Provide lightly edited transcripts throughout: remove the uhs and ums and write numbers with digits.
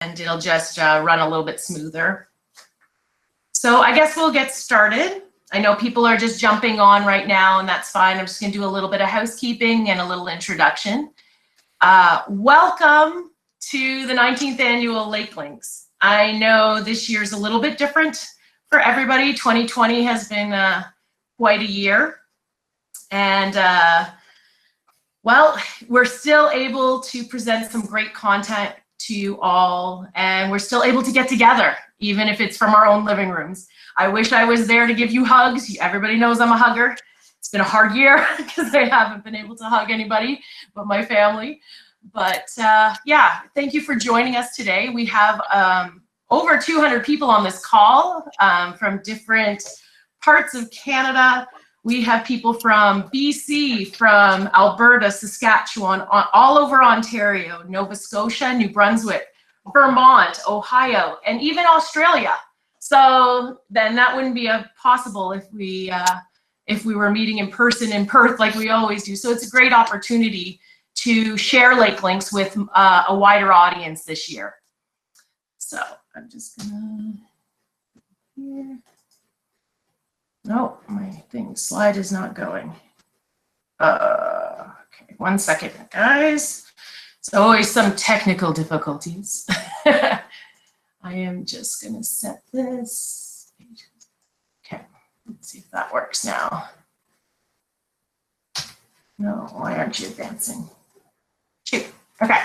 and it'll just run a little bit smoother. So I guess we'll get started. I know people are just jumping on right now, and that's fine. I'm just going to do a little bit of housekeeping and a little introduction. Welcome to the 19th annual Lake Links. I know this year's a little bit different for everybody. 2020 has been quite a year, and well, we're still able to present some great content to you all, and we're still able to get together, even if it's from our own living rooms. I wish I was there to give you hugs. Everybody knows I'm a hugger. It's been a hard year because I haven't been able to hug anybody but my family. But yeah, thank you for joining us today. We have over 200 people on this call from different parts of Canada. We have people from BC, from Alberta, Saskatchewan, all over Ontario, Nova Scotia, New Brunswick, Vermont, Ohio, and even Australia. So then that wouldn't be possible if we were meeting in person in Perth like we always do. So it's a great opportunity to share Lake Links with a wider audience this year. So I'm just gonna here. No, my slide is not going. Okay, 1 second, guys. It's always some technical difficulties. I am just gonna set this. Okay, let's see if that works now. No, why aren't you advancing? Shoot, okay.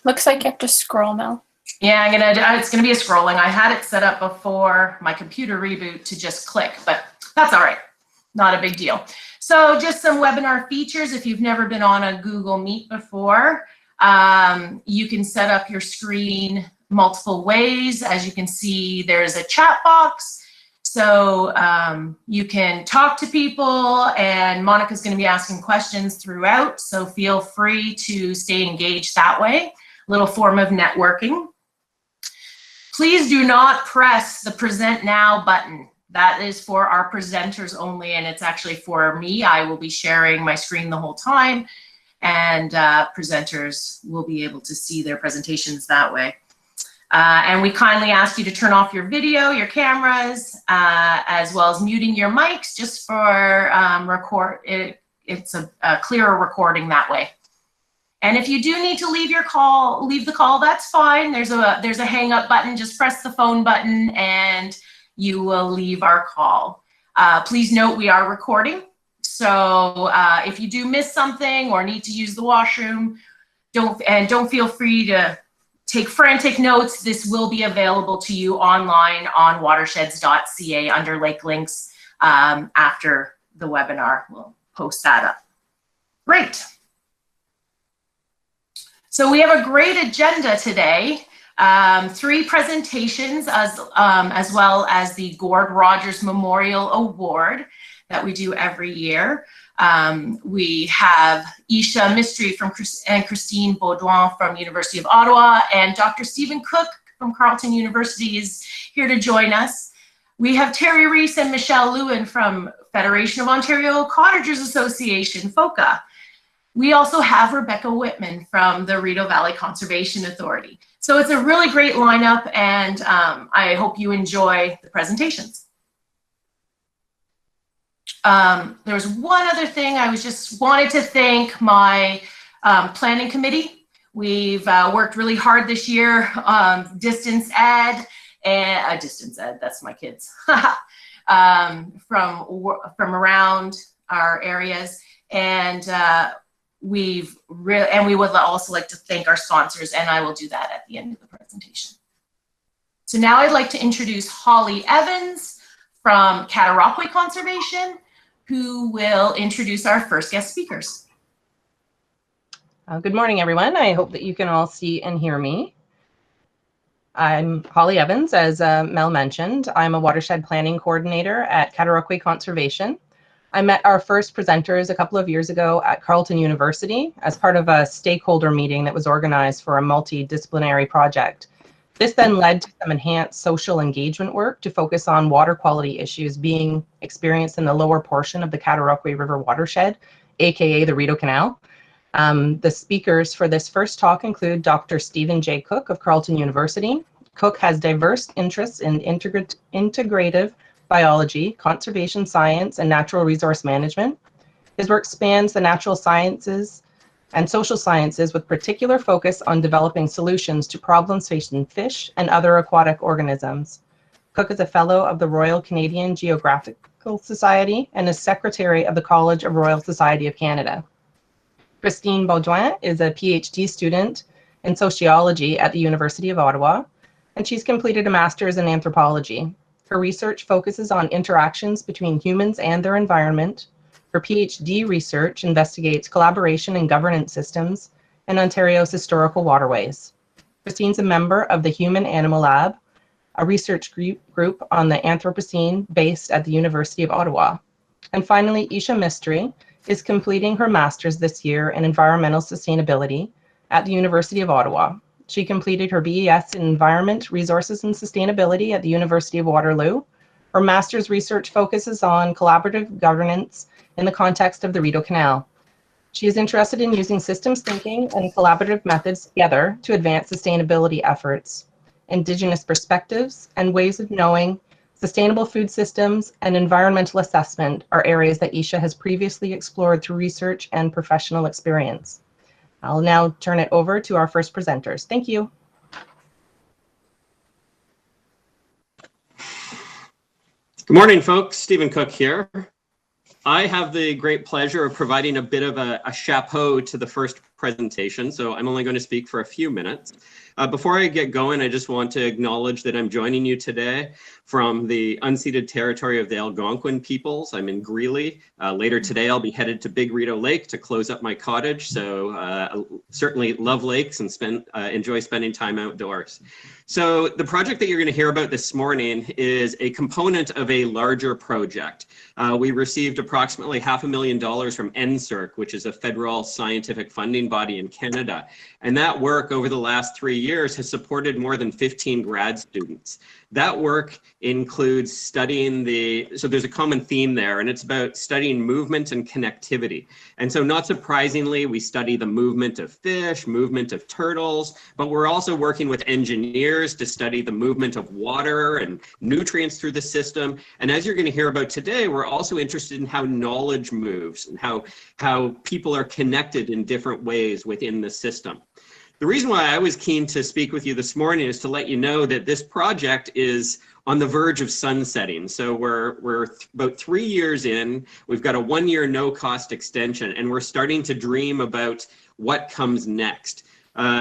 Looks like you have to scroll, Mel. Yeah, it's gonna be a scrolling. I had it set up before my computer reboot to just click, but that's all right, not a big deal. So just some webinar features. If you've never been on a Google Meet before, you can set up your screen multiple ways. As you can see, there's a chat box. So you can talk to people, and Monica's gonna be asking questions throughout. So feel free to stay engaged that way. A little form of networking. Please do not press the Present Now button. That is for our presenters only, and it's actually for me. I will be sharing my screen the whole time, and presenters will be able to see their presentations that way. And we kindly ask you to turn off your video, your cameras, as well as muting your mics, just for it's a clearer recording that way. And if you do need to leave the call, that's fine. There's a hang up button. Just press the phone button and you will leave our call. Please note we are recording. So if you do miss something or need to use the washroom, don't feel free to take frantic notes. This will be available to you online on watersheds.ca under Lake Links after the webinar. We'll post that up. Great. So we have a great agenda today. 3 presentations as well as the Gord Rogers Memorial Award that we do every year. We have Isha Mistry and Christine Beaudoin from University of Ottawa, and Dr. Stephen Cooke from Carleton University is here to join us. We have Terry Reese and Michelle Lewin from Federation of Ontario Cottagers Association, FOCA. We also have Rebecca Whitman from the Rideau Valley Conservation Authority. So it's a really great lineup, and I hope you enjoy the presentations. There's one other thing. I just wanted to thank my planning committee. We've worked really hard this year, distance ed, that's my kids, from around our areas. And we would also like to thank our sponsors, and I will do that at the end of the presentation. So now I'd like to introduce Holly Evans from Cataraqui Conservation, who will introduce our first guest speakers. Good morning, everyone. I hope that you can all see and hear me. I'm Holly Evans, as Mel mentioned. I'm a watershed planning coordinator at Cataraqui Conservation. I met our first presenters a couple of years ago at Carleton University as part of a stakeholder meeting that was organized for a multidisciplinary project. This then led to some enhanced social engagement work to focus on water quality issues being experienced in the lower portion of the Cataraqui River watershed, aka the Rideau Canal. The speakers for this first talk include Dr. Stephen J. Cooke of Carleton University. Cooke has diverse interests in integrative biology, conservation science, and natural resource management. His work spans the natural sciences and social sciences with particular focus on developing solutions to problems facing fish and other aquatic organisms. Cooke is a fellow of the Royal Canadian Geographical Society and is secretary of the College of Royal Society of Canada. Christine Beaudoin is a PhD student in sociology at the University of Ottawa, and she's completed a master's in anthropology. Her research focuses on interactions between humans and their environment. Her PhD research investigates collaboration in governance systems in Ontario's historical waterways. Christine's a member of the Human Animal Lab, a research group on the Anthropocene based at the University of Ottawa. And finally, Isha Mistry is completing her master's this year in environmental sustainability at the University of Ottawa. She completed her BES in Environment, Resources and Sustainability at the University of Waterloo. Her master's research focuses on collaborative governance in the context of the Rideau Canal. She is interested in using systems thinking and collaborative methods together to advance sustainability efforts. Indigenous perspectives and ways of knowing, sustainable food systems, and environmental assessment are areas that Isha has previously explored through research and professional experience. I'll now turn it over to our first presenters. Thank you. Good morning, folks. Stephen Cooke here. I have the great pleasure of providing a bit of a chapeau to the first presentation, so I'm only going to speak for a few minutes. Before I get going, I just want to acknowledge that I'm joining you today from the unceded territory of the Algonquin peoples. I'm in Greeley. Later today, I'll be headed to Big Rideau Lake to close up my cottage, so certainly love lakes and enjoy spending time outdoors. So the project that you're going to hear about this morning is a component of a larger project. We received approximately $500,000 from NSERC, which is a federal scientific funding body in Canada. And that work over the last 3 years has supported more than 15 grad students. That work includes studying so there's a common theme there, and it's about studying movement and connectivity. And so not surprisingly, we study the movement of fish, movement of turtles, but we're also working with engineers to study the movement of water and nutrients through the system. And as you're going to hear about today, we're also interested in how knowledge moves and how people are connected in different ways within the system. The reason why I was keen to speak with you this morning is to let you know that this project is on the verge of sunsetting. So we're about 3 years in, we've got a 1-year no-cost extension, and we're starting to dream about what comes next.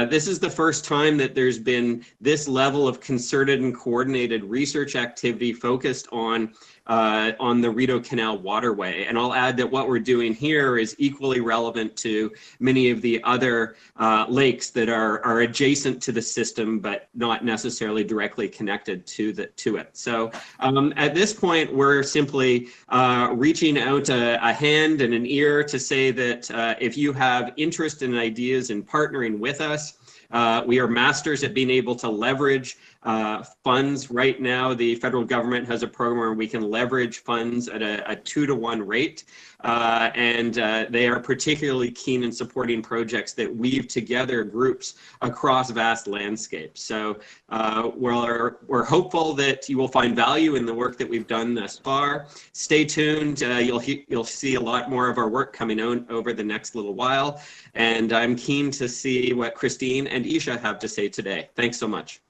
This is the first time that there's been this level of concerted and coordinated research activity focused on the Rideau Canal waterway. And I'll add that what we're doing here is equally relevant to many of the other lakes that are adjacent to the system, but not necessarily directly connected to it. So at this point, we're simply reaching out a hand and an ear to say that if you have interest and ideas in partnering with us, we are masters at being able to leverage funds. Right now, the federal government has a program where we can leverage funds at a 2-to-1 rate. And they are particularly keen in supporting projects that weave together groups across vast landscapes. So we're hopeful that you will find value in the work that we've done thus far. Stay tuned. You'll see a lot more of our work coming out over the next little while. And I'm keen to see what Christine and Isha have to say today. Thanks so much.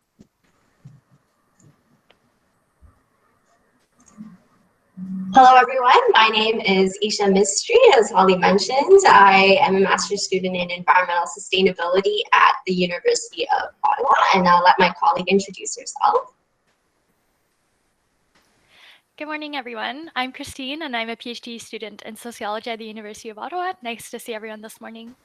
Hello, everyone. My name is Isha Mistry, as Holly mentioned. I am a master's student in environmental sustainability at the University of Ottawa, and I'll let my colleague introduce herself. Good morning, everyone. I'm Christine, and I'm a PhD student in sociology at the University of Ottawa. Nice to see everyone this morning.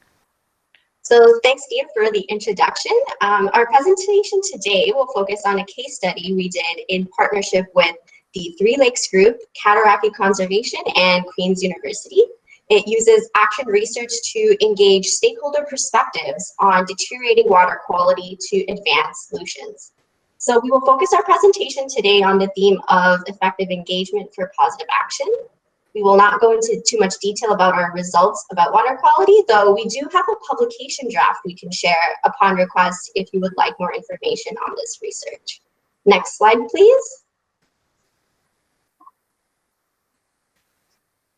So thanks, Steve, for the introduction. Our presentation today will focus on a case study we did in partnership with the Three Lakes Group, Cataraqui Conservation, and Queen's University. It uses action research to engage stakeholder perspectives on deteriorating water quality to advance solutions. So we will focus our presentation today on the theme of effective engagement for positive action. We will not go into too much detail about our results about water quality, though we do have a publication draft we can share upon request if you would like more information on this research. Next slide, please.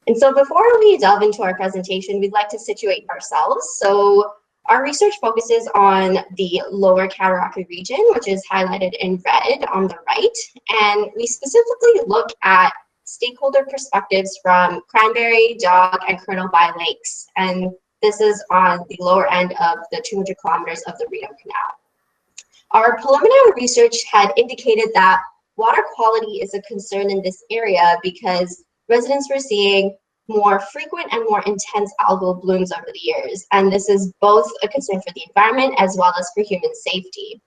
And so before we delve into our presentation, we'd like to situate ourselves. So our research focuses on the lower Cataraqui region, which is highlighted in red on the right. And we specifically look at stakeholder perspectives from Cranberry, Dog, and Colonel By Lakes. And this is on the lower end of the 200 kilometers of the Rideau Canal. Our preliminary research had indicated that water quality is a concern in this area because residents were seeing more frequent and more intense algal blooms over the years. And this is both a concern for the environment as well as for human safety.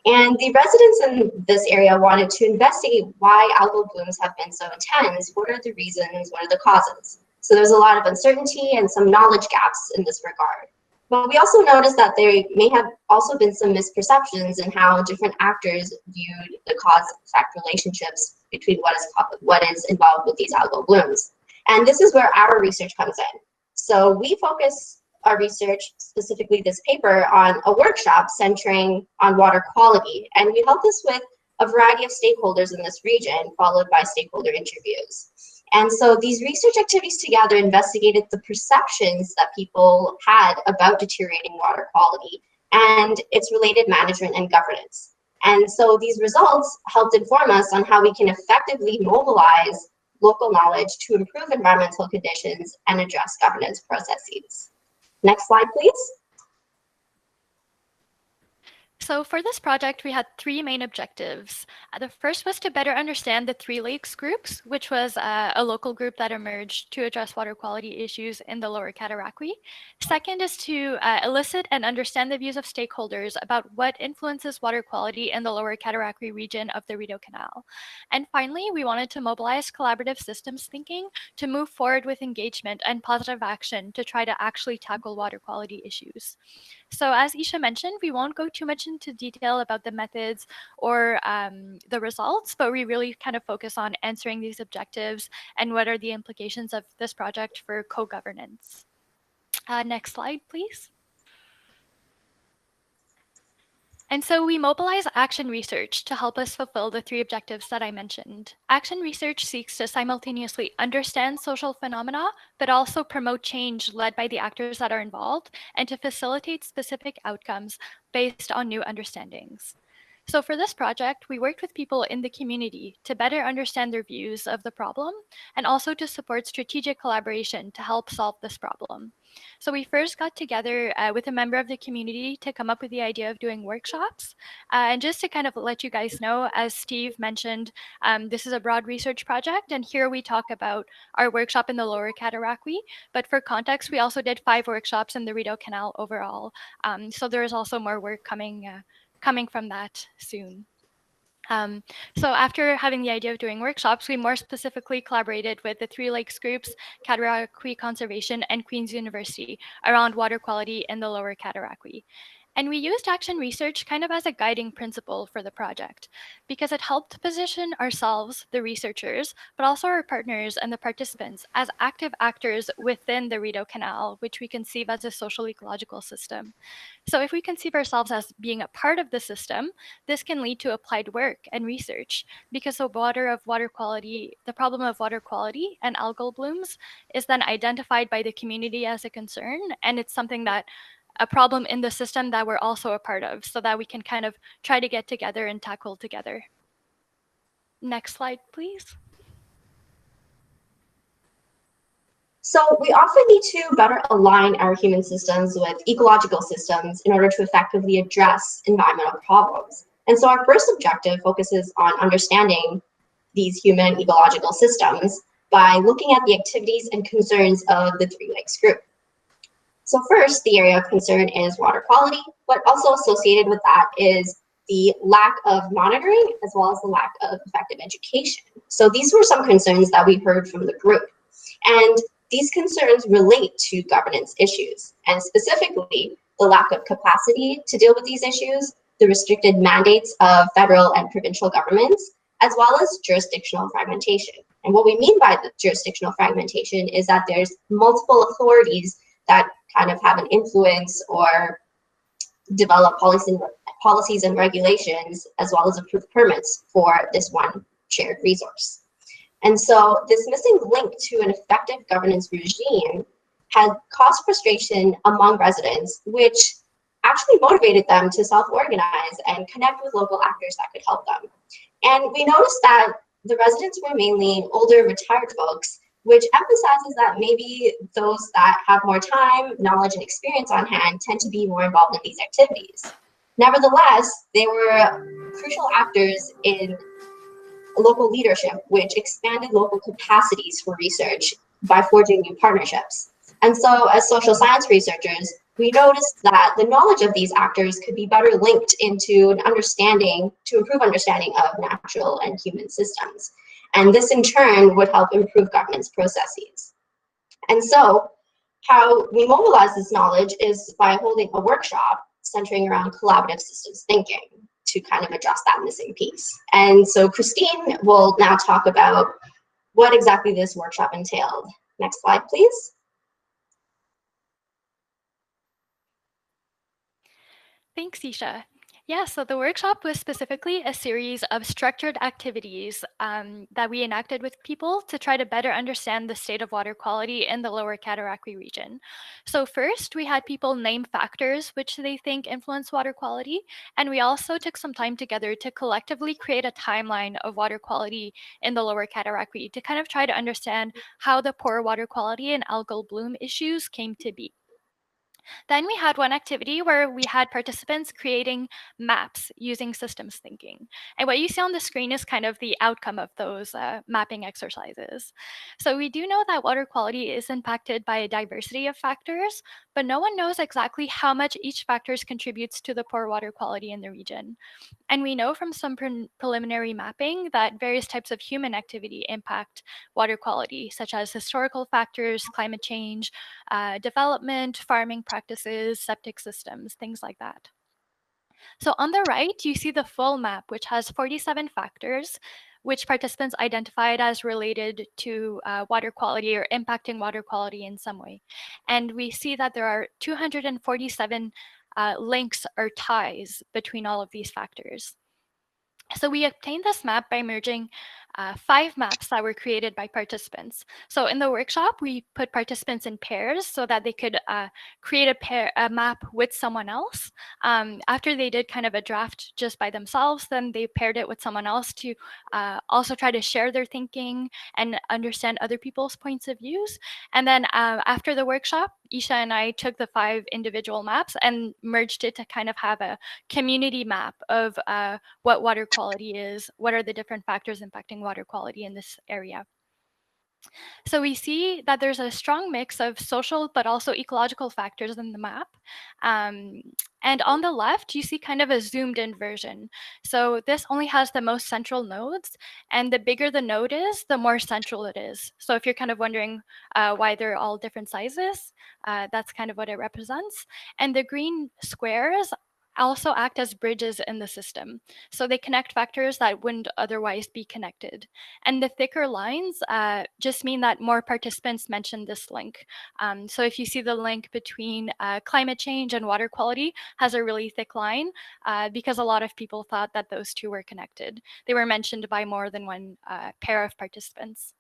And the residents in this area wanted to investigate why algal blooms have been so intense. What are the reasons? What are the causes? So there's a lot of uncertainty and some knowledge gaps in this regard. But we also noticed that there may have also been some misperceptions in how different actors viewed the cause-effect relationships between what is involved with these algal blooms. And this is where our research comes in. So we focus our research, specifically this paper, on a workshop centering on water quality. And we held this with a variety of stakeholders in this region, followed by stakeholder interviews. And so these research activities together investigated the perceptions that people had about deteriorating water quality and its related management and governance. And so these results helped inform us on how we can effectively mobilize local knowledge to improve environmental conditions and address governance processes. Next slide, please. So for this project, we had three main objectives. The first was to better understand the Three Lakes groups, which was a local group that emerged to address water quality issues in the lower Cataraqui. Second is to elicit and understand the views of stakeholders about what influences water quality in the lower Cataraqui region of the Rideau Canal. And finally, we wanted to mobilize collaborative systems thinking to move forward with engagement and positive action to try to actually tackle water quality issues. So as Isha mentioned, we won't go too much into detail about the methods or the results, but we really kind of focus on answering these objectives and what are the implications of this project for co-governance. Next slide, please. And so we mobilize action research to help us fulfill the three objectives that I mentioned. Action research seeks to simultaneously understand social phenomena, but also promote change led by the actors that are involved and to facilitate specific outcomes based on new understandings. So for this project, we worked with people in the community to better understand their views of the problem and also to support strategic collaboration to help solve this problem. So we first got together with a member of the community to come up with the idea of doing workshops. And just to kind of let you guys know, as Steve mentioned, this is a broad research project. And here we talk about our workshop in the lower Cataraqui. But for context, we also did 5 workshops in the Rideau Canal overall. So there is also more work coming from that soon. So after having the idea of doing workshops, we more specifically collaborated with the Three Lakes groups, Cataraqui Conservation, and Queen's University around water quality in the lower Cataraqui. And we used action research kind of as a guiding principle for the project because it helped position ourselves, the researchers, but also our partners and the participants as active actors within the Rideau Canal, which we conceive as a social ecological system. So if we conceive ourselves as being a part of the system, this can lead to applied work and research because the problem of water quality and algal blooms is then identified by the community as a concern, and it's something that a problem in the system that we're also a part of so that we can kind of try to get together and tackle together. Next slide, please. So we often need to better align our human systems with ecological systems in order to effectively address environmental problems. And so our first objective focuses on understanding these human ecological systems by looking at the activities and concerns of the Three Lakes group. So first, the area of concern is water quality, but also associated with that is the lack of monitoring as well as the lack of effective education. So these were some concerns that we heard from the group. And these concerns relate to governance issues, and specifically the lack of capacity to deal with these issues, the restricted mandates of federal and provincial governments, as well as jurisdictional fragmentation. And what we mean by the jurisdictional fragmentation is that there's multiple authorities that kind of have an influence or develop policies and regulations, as well as approve permits for this one shared resource. And so this missing link to an effective governance regime had caused frustration among residents, which actually motivated them to self-organize and connect with local actors that could help them. And we noticed that the residents were mainly older, retired folks, which emphasizes that maybe those that have more time, knowledge, and experience on hand tend to be more involved in these activities. Nevertheless, they were crucial actors in local leadership, which expanded local capacities for research by forging new partnerships. And so as social science researchers, we noticed that the knowledge of these actors could be better linked into an understanding, to improve understanding of natural and human systems. And this in turn would help improve governance processes. And so how we mobilize this knowledge is by holding a workshop centering around collaborative systems thinking to kind of address that missing piece. And so Christine will now talk about what exactly this workshop entailed. Next slide, please. Thanks, Isha. Yeah, so the workshop was specifically a series of structured activities that we enacted with people to try to better understand the state of water quality in the lower Cataraqui region. So first, we had people name factors which they think influence water quality, and we also took some time together to collectively create a timeline of water quality in the lower Cataraqui to kind of try to understand how the poor water quality and algal bloom issues came to be. Then we had one activity where we had participants creating maps using systems thinking. And what you see on the screen is kind of the outcome of those mapping exercises. So we do know that water quality is impacted by a diversity of factors, but no one knows exactly how much each factor contributes to the poor water quality in the region. And we know from some preliminary mapping that various types of human activity impact water quality, such as historical factors, climate change, development, farming practices, septic systems, things like that. So on the right, you see the full map, which has 47 factors, which participants identified as related to water quality or impacting water quality in some way. And we see that there are 247 links or ties between all of these factors. So we obtained this map by merging 5 maps that were created by participants. So in the workshop, we put participants in pairs so that they could create a map with someone else. After they did kind of a draft just by themselves, then they paired it with someone else to also try to share their thinking and understand other people's points of views. And then after the workshop, Isha and I took the 5 individual maps and merged it to kind of have a community map of what water quality is, what are the different factors impacting water quality in this area. So we see that there's a strong mix of social but also ecological factors in the map. And on the left, you see kind of a zoomed in version. So this only has the most central nodes, and the bigger the node is, the more central it is. So if you're kind of wondering why they're all different sizes, that's kind of what it represents. And the green squares also act as bridges in the system. So they connect factors that wouldn't otherwise be connected. And the thicker lines just mean that more participants mentioned this link. So if you see the link between climate change and water quality has a really thick line because a lot of people thought that those two were connected. They were mentioned by more than one pair of participants.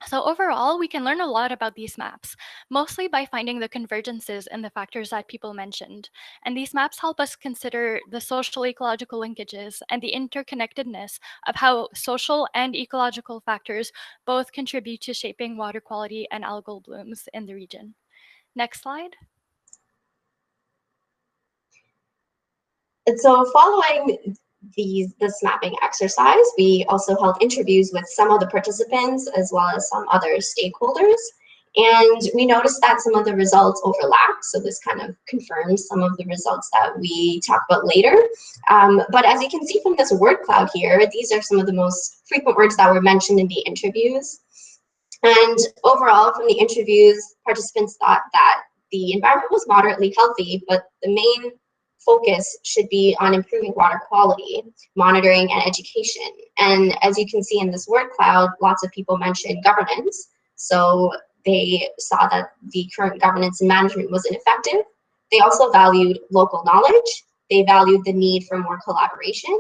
So overall, we can learn a lot about these maps, mostly by finding the convergences in the factors that people mentioned. And these maps help us consider the social ecological linkages and the interconnectedness of how social and ecological factors both contribute to shaping water quality and algal blooms in the region. Next slide. And so following this mapping exercise, we also held interviews with some of the participants as well as some other stakeholders. And we noticed that some of the results overlapped. So this kind of confirms some of the results that we talk about later. But as you can see from this word cloud here, these are some of the most frequent words that were mentioned in the interviews. And overall, from the interviews, participants thought that the environment was moderately healthy, but the main focus should be on improving water quality, monitoring, and education. And as you can see in this word cloud, lots of people mentioned governance. So they saw that the current governance and management was ineffective. They also valued local knowledge. They valued the need for more collaboration,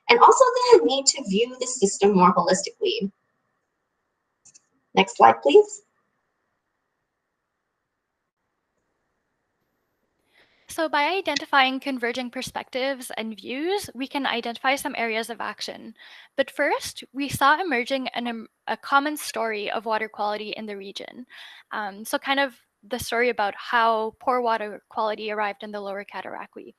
and also the need to view the system more holistically. Next slide, please. So by identifying converging perspectives and views, we can identify some areas of action. But first, we saw emerging a common story of water quality in the region. So kind of the story about how poor water quality arrived in the lower Cataraqui.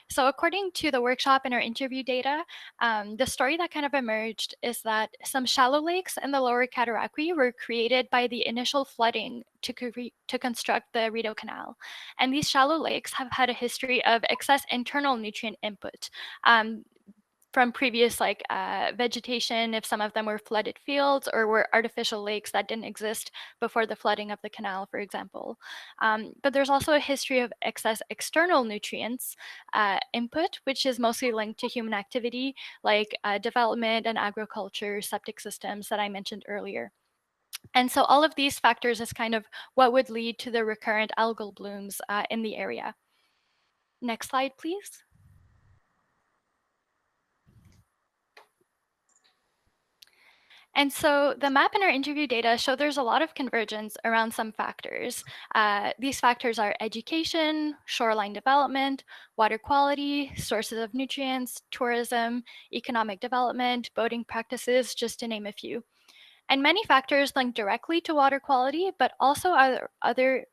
So according to the workshop and our interview data, the story that kind of emerged is that some shallow lakes in the lower Cataraqui were created by the initial flooding to construct the Rideau Canal. And these shallow lakes have had a history of excess internal nutrient input. From previous vegetation, if some of them were flooded fields or were artificial lakes that didn't exist before the flooding of the canal, for example. But there's also a history of excess external nutrients input, which is mostly linked to human activity like development and agriculture, septic systems that I mentioned earlier. And so all of these factors is kind of what would lead to the recurrent algal blooms in the area. Next slide, please. And so the map in our interview data show there's a lot of convergence around some factors. These factors are education, shoreline development, water quality, sources of nutrients, tourism, economic development, boating practices, just to name a few. And many factors link directly to water quality, but also others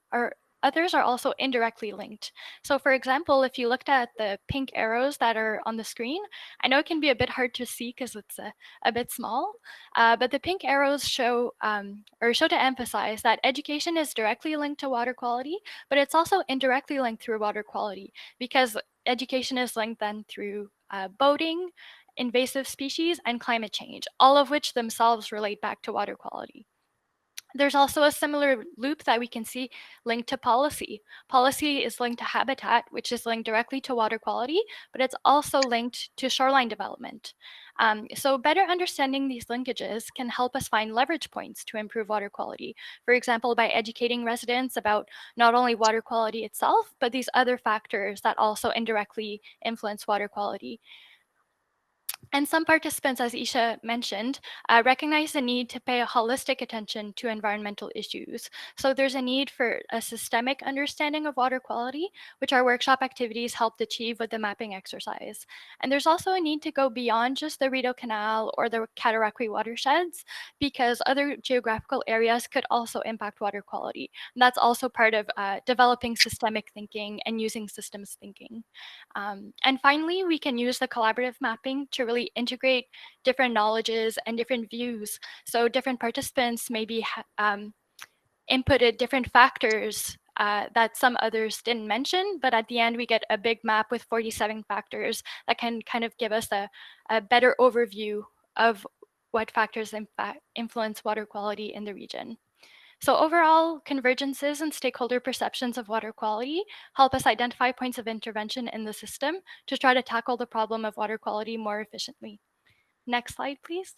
are also indirectly linked. So for example, if you looked at the pink arrows that are on the screen, I know it can be a bit hard to see because it's a bit small, but the pink arrows show to emphasize that education is directly linked to water quality, but it's also indirectly linked through water quality because education is linked then through boating, invasive species, and climate change, all of which themselves relate back to water quality. There's also a similar loop that we can see linked to policy. Policy is linked to habitat, which is linked directly to water quality, but it's also linked to shoreline development. So better understanding these linkages can help us find leverage points to improve water quality. For example, by educating residents about not only water quality itself, but these other factors that also indirectly influence water quality. And some participants, as Isha mentioned, recognize the need to pay a holistic attention to environmental issues. So there's a need for a systemic understanding of water quality, which our workshop activities helped achieve with the mapping exercise. And there's also a need to go beyond just the Rideau Canal or the Cataraqui watersheds, because other geographical areas could also impact water quality. And that's also part of developing systemic thinking and using systems thinking. And finally, we can use the collaborative mapping to really integrate different knowledges and different views. So different participants maybe inputted different factors that some others didn't mention, but at the end we get a big map with 47 factors that can kind of give us a better overview of what factors influence water quality in the region. So overall, convergences and stakeholder perceptions of water quality help us identify points of intervention in the system to try to tackle the problem of water quality more efficiently. Next slide, please.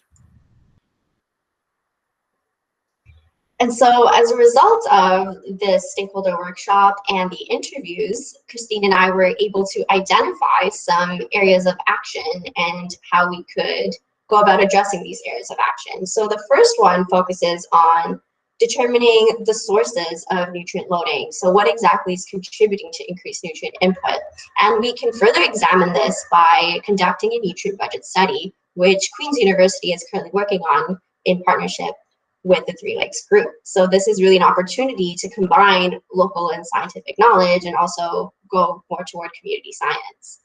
And so as a result of this stakeholder workshop and the interviews, Christine and I were able to identify some areas of action and how we could go about addressing these areas of action. So the first one focuses on determining the sources of nutrient loading. So what exactly is contributing to increased nutrient input? And we can further examine this by conducting a nutrient budget study, which Queen's University is currently working on in partnership with the Three Lakes group. So this is really an opportunity to combine local and scientific knowledge and also go more toward community science.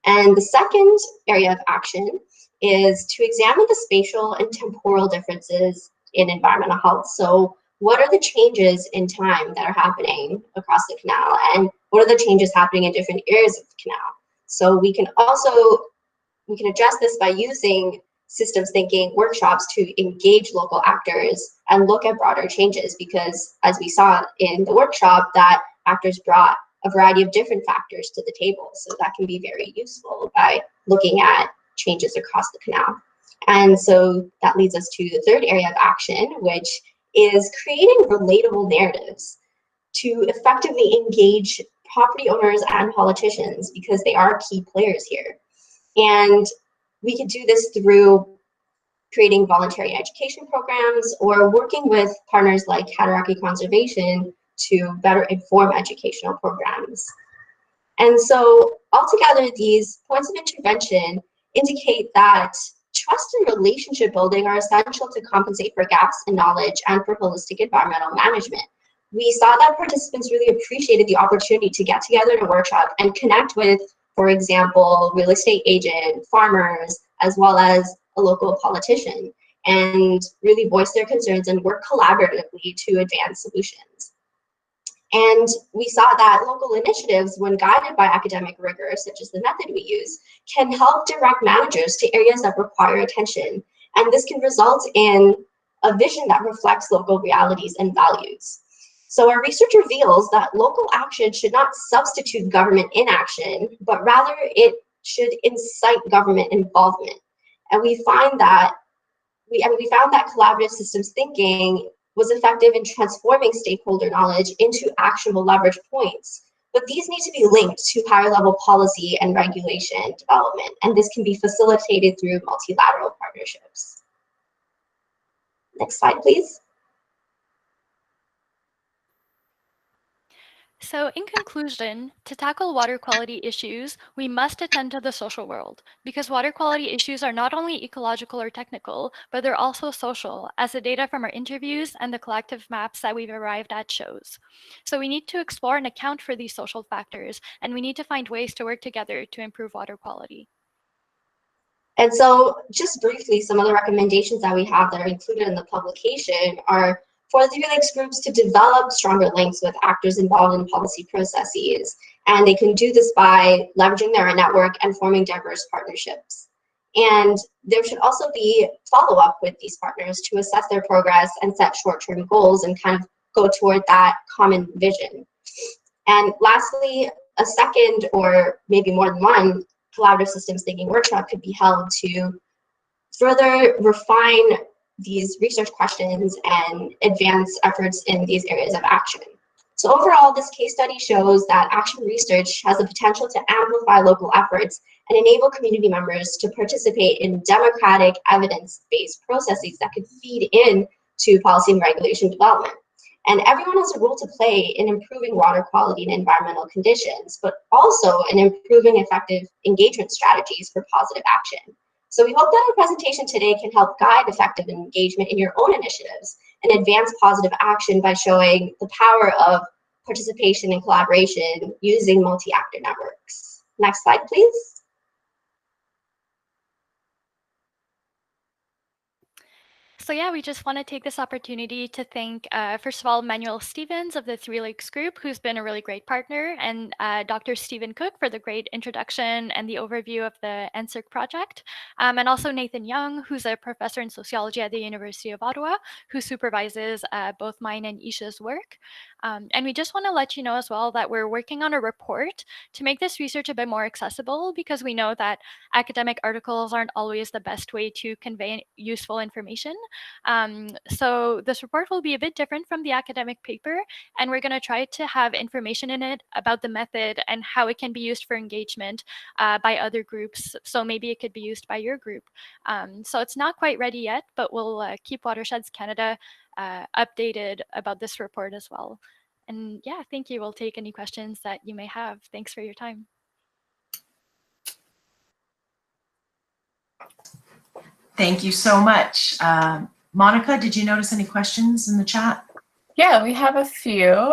And the second area of action is to examine the spatial and temporal differences in environmental health. So what are the changes in time that are happening across the canal, and what are the changes happening in different areas of the canal? So we can address this by using systems thinking workshops to engage local actors and look at broader changes, because as we saw in the workshop, that actors brought a variety of different factors to the table. So that can be very useful by looking at changes across the canal. And so that leads us to the third area of action, which is creating relatable narratives to effectively engage property owners and politicians, because they are key players here. And we could do this through creating voluntary education programs or working with partners like Cataraqui Conservation to better inform educational programs. And so altogether, these points of intervention indicate that trust and relationship building are essential to compensate for gaps in knowledge and for holistic environmental management. We saw that participants really appreciated the opportunity to get together in a workshop and connect with, for example, real estate agent, farmers, as well as a local politician, and really voice their concerns and work collaboratively to advance solutions. And we saw that local initiatives, when guided by academic rigor, such as the method we use, can help direct managers to areas that require attention. And this can result in a vision that reflects local realities and values. So our research reveals that local action should not substitute government inaction, but rather it should incite government involvement. And we found that collaborative systems thinking was effective in transforming stakeholder knowledge into actionable leverage points. But these need to be linked to higher level policy and regulation development. And this can be facilitated through multilateral partnerships. Next slide, please. So in conclusion, to tackle water quality issues, we must attend to the social world, because water quality issues are not only ecological or technical, but they're also social, as the data from our interviews and the collective maps that we've arrived at shows. So we need to explore and account for these social factors, and we need to find ways to work together to improve water quality. And so just briefly, some of the recommendations that we have that are included in the publication are for the 3 Lakes groups to develop stronger links with actors involved in policy processes. And they can do this by leveraging their network and forming diverse partnerships. And there should also be follow-up with these partners to assess their progress and set short-term goals and kind of go toward that common vision. And lastly, a second or maybe more than one collaborative systems thinking workshop could be held to further refine these research questions and advance efforts in these areas of action. So overall, this case study shows that action research has the potential to amplify local efforts and enable community members to participate in democratic, evidence-based processes that could feed into policy and regulation development. And everyone has a role to play in improving water quality and environmental conditions, but also in improving effective engagement strategies for positive action. So we hope that our presentation today can help guide effective engagement in your own initiatives and advance positive action by showing the power of participation and collaboration using multi-actor networks. Next slide, please. So yeah, we just want to take this opportunity to thank, first of all, Manuel Stevens of the 3 Lakes Group, who's been a really great partner, and Dr. Stephen Cooke for the great introduction and the overview of the NSERC project, and also Nathan Young, who's a professor in sociology at the University of Ottawa, who supervises both mine and Isha's work. And we just want to let you know as well that we're working on a report to make this research a bit more accessible, because we know that academic articles aren't always the best way to convey useful information. So this report will be a bit different from the academic paper, and we're going to try to have information in it about the method and how it can be used for engagement by other groups. So maybe it could be used by your group. So it's not quite ready yet, but we'll keep Watersheds Canada updated about this report as well. And yeah, thank you. We'll take any questions that you may have. Thanks for your time. Thank you so much. Monica, did you notice any questions in the chat? Yeah, we have a few.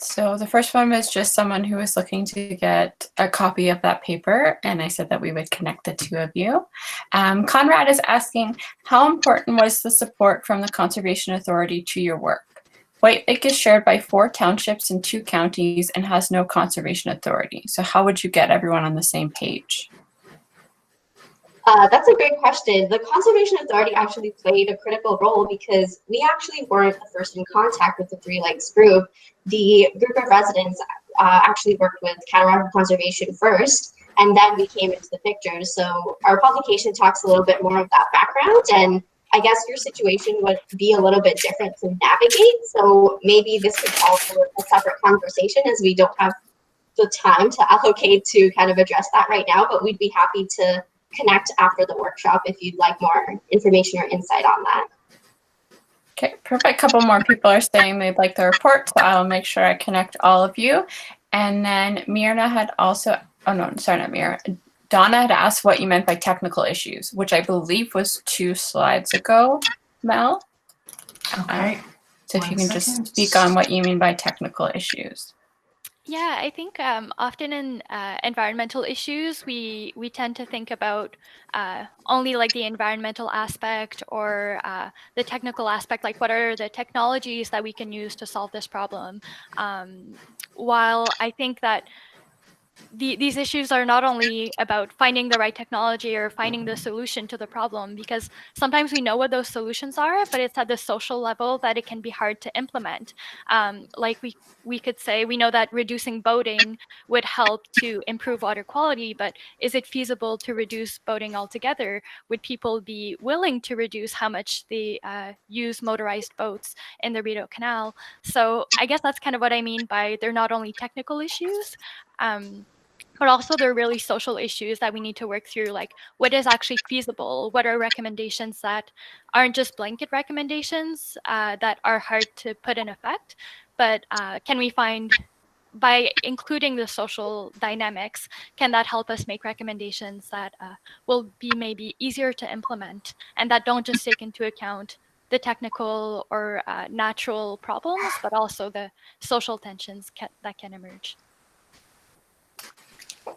So the first one was just someone who was looking to get a copy of that paper, and I said that we would connect the two of you. Conrad is asking, how important was the support from the Conservation Authority to your work? White Lake is shared by 4 townships and 2 counties and has no conservation authority. So how would you get everyone on the same page? That's a great question. The Conservation Authority actually played a critical role because we actually weren't the first in contact with the 3 Lakes group. The group of residents actually worked with Cataraqui Conservation first, and then we came into the picture. So our publication talks a little bit more of that background, and I guess your situation would be a little bit different to navigate. So maybe this could call for a separate conversation, as we don't have the time to allocate to kind of address that right now, but we'd be happy to connect after the workshop if you'd like more information or insight on that. Okay, perfect. A couple more people are saying they'd like the report, so I'll make sure I connect all of you. And then Myrna had also, oh no, sorry, not Myrna. Donna had asked what you meant by technical issues, which I believe was 2 slides ago, Mel. Okay. So if you One can just second. speak on what you mean by technical issues. Yeah, I think often in environmental issues, we tend to think about only like the environmental aspect or the technical aspect, like what are the technologies that we can use to solve this problem. While I think that these issues are not only about finding the right technology or finding the solution to the problem, because sometimes we know what those solutions are, but it's at the social level that it can be hard to implement. Like we could say, we know that reducing boating would help to improve water quality, but is it feasible to reduce boating altogether? Would people be willing to reduce how much they use motorized boats in the Rideau Canal? So I guess that's kind of what I mean by they're not only technical issues, but also there are really social issues that we need to work through, like what is actually feasible? What are recommendations that aren't just blanket recommendations that are hard to put in effect, but can we find, by including the social dynamics, can that help us make recommendations that will be maybe easier to implement and that don't just take into account the technical or natural problems, but also the social tensions that can emerge.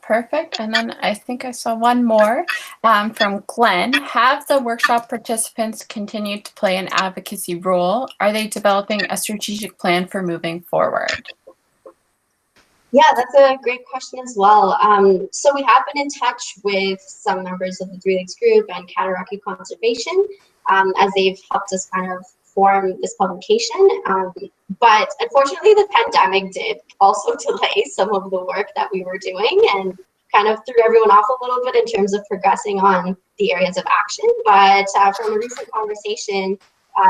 Perfect. And then I think I saw one more from Glenn. Have the workshop participants continued to play an advocacy role? Are they developing a strategic plan for moving forward? Yeah, that's a great question as well. So we have been in touch with some members of the Three Lakes Group and Cataraqui Conservation as they've helped us kind of form this publication. But unfortunately, the pandemic did also delay some of the work that we were doing and kind of threw everyone off a little bit in terms of progressing on the areas of action. But from a recent conversation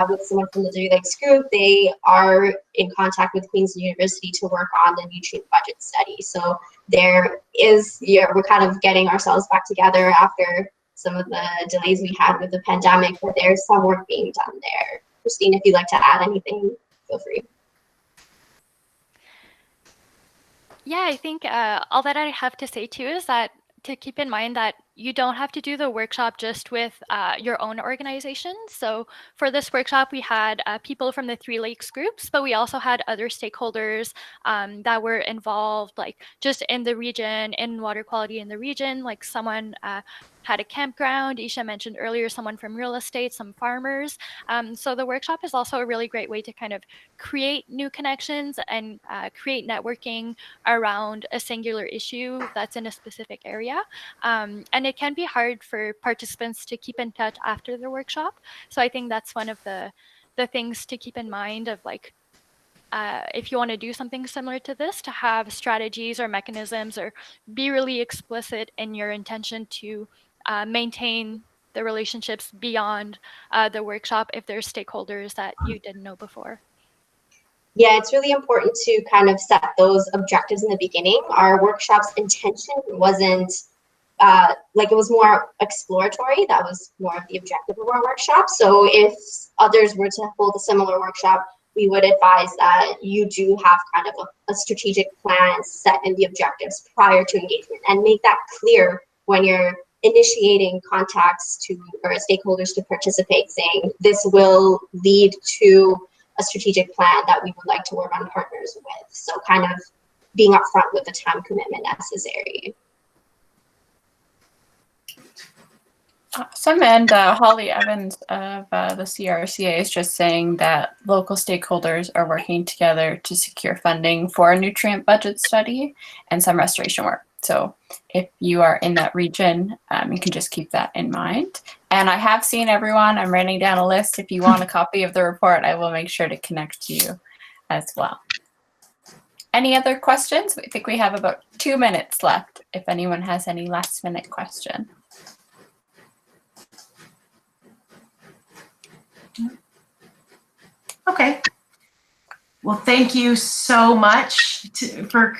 with someone from the Three Lakes Group, they are in contact with Queen's University to work on the nutrient budget study. So there is, we're kind of getting ourselves back together after some of the delays we had with the pandemic, but there's some work being done there. Christine, if you'd like to add anything, feel free. Yeah, I think all that I have to say too is that to keep in mind that you don't have to do the workshop just with your own organization. So for this workshop, we had people from the Three Lakes groups, but we also had other stakeholders that were involved, like just in the region, in water quality in the region, like someone had a campground. Isha mentioned earlier, someone from real estate, some farmers. So the workshop is also a really great way to kind of create new connections and create networking around a singular issue that's in a specific area. And it can be hard for participants to keep in touch after the workshop. So I think that's one of the things to keep in mind of like, if you want to do something similar to this, to have strategies or mechanisms or be really explicit in your intention to maintain the relationships beyond the workshop if there's stakeholders that you didn't know before. Yeah, it's really important to kind of set those objectives in the beginning. Our workshop's intention wasn't like, it was more exploratory. That was more of the objective of our workshop. So if others were to hold a similar workshop, we would advise that you do have kind of a strategic plan set in the objectives prior to engagement, and make that clear when you're initiating contacts to or stakeholders to participate, saying this will lead to a strategic plan that we would like to work on partners with. So kind of being upfront with the time commitment necessary. Awesome. And Holly Evans of the CRCA is just saying that local stakeholders are working together to secure funding for a nutrient budget study and some restoration work. So if you are in that region, you can just keep that in mind. And I have seen everyone. I'm writing down a list. If you want a copy of the report, I will make sure to connect you as well. Any other questions? I think we have about 2 minutes left if anyone has any last minute question. Okay. Well, thank you so much for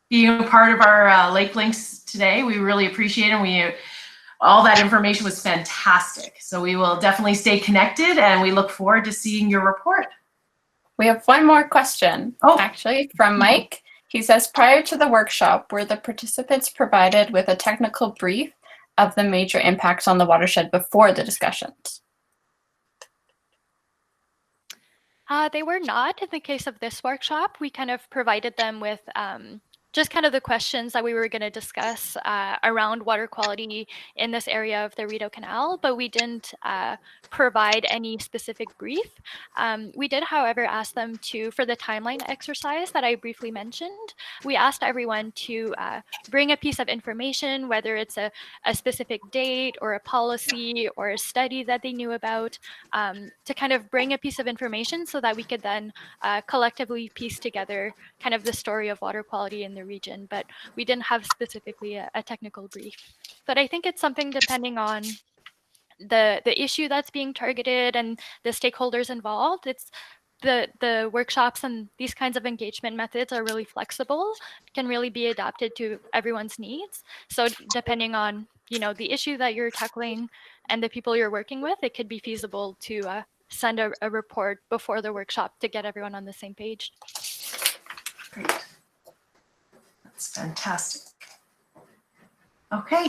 being a part of our Lake Links today. We really appreciate it. All that information was fantastic. So we will definitely stay connected, and we look forward to seeing your report. We have one more question, actually, from Mike. He says, prior to the workshop, were the participants provided with a technical brief of the major impacts on the watershed before the discussions? They were not. In the case of this workshop, we kind of provided them with just kind of the questions that we were going to discuss around water quality in this area of the Rideau Canal, but we didn't provide any specific brief. We did, however, ask them to, for the timeline exercise that I briefly mentioned, we asked everyone to bring a piece of information, whether it's a specific date or a policy or a study that they knew about, to kind of bring a piece of information so that we could then collectively piece together kind of the story of water quality in the region. But we didn't have specifically a technical brief. But I think it's something depending on the issue that's being targeted and the stakeholders involved. It's the workshops and these kinds of engagement methods are really flexible, can really be adapted to everyone's needs. So depending on, you know, the issue that you're tackling and the people you're working with, it could be feasible to send a report before the workshop to get everyone on the same page. Great. That's fantastic. Okay,